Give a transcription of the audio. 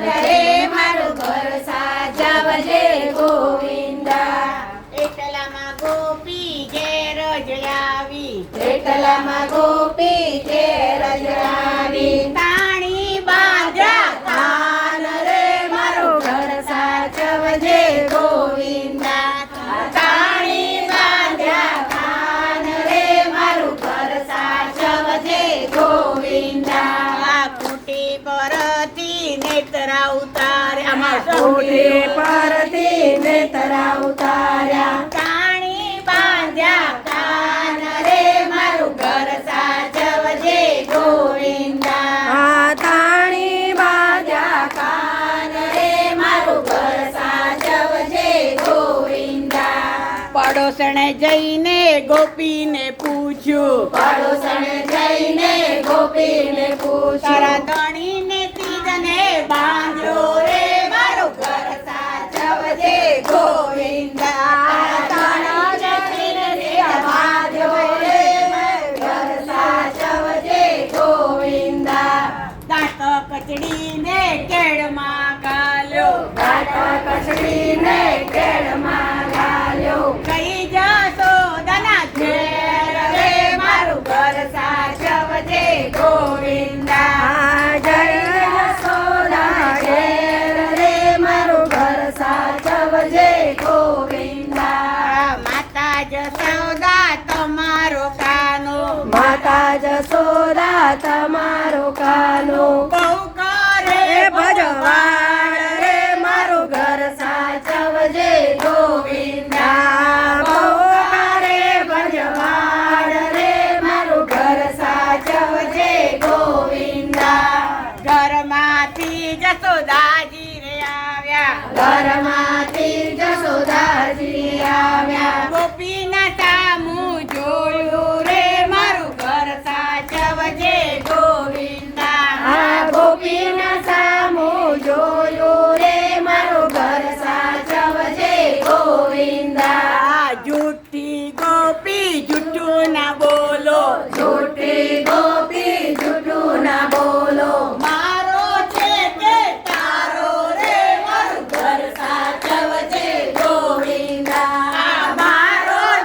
રે મારું ઘર સાચવજે ગોવિંદા. એટલામાં ગોપી ઘેર જ આવી, એટલામાં ગોપી ઘેર જ આવી. તાણી બાંધ્યા કાન રે મારું ઘર સાચવજે ગોવિંદા. તાણી બાંધ્યા કાન રે મારું ઘર સાચવજે ગોવિંદા. આ ખૂટી પરથી નેત્રા ઉતાર્યા, ખૂટી પરથી નેત્રા ઉતાર્યા. તાણી બાંધ્યા કાન રે મારું ઘર સાચવજે ગોવિંદા. તાણી બાંધ્યા કાન રે મારું ઘર સાચવજે ગોવિંદા. પડોસણે જઈને ગોપીને પૂછ્યું, પડોસણે જઈને ગોપીને પૂછ્યું. તારા ધણીને તીજને બાંધ્યો રે મારું ઘર સાચવજે ગોવિંદા. તારા જતીને બાંધ્યો રે મારું ઘર સાચવજે ગોવિંદા. દાંત કચડીને કેળમાં ગાલ્યો, ગાંઠ કચડીને કેળમાં ગાલ્યો. કઈ જશોદાના ઘેર રે મારું ઘર સાચવજે ગોવિંદા. જય યશોદા ઘેર રે મારું ઘર સાચવજે ગોવિંદા. માતા જશોદા તમારો કાનો, માતા જશોદા તમારો કાનો. બહુ કરે ભજવાડ રે મારું ઘર સાચવજે ગોવિંદા. બહુ કરે ભજવાડ રે મારું ઘર સાચવજે ગોવિંદા. ઘરમાંથી જશોદાજી રે આવ્યા, ઘરમાં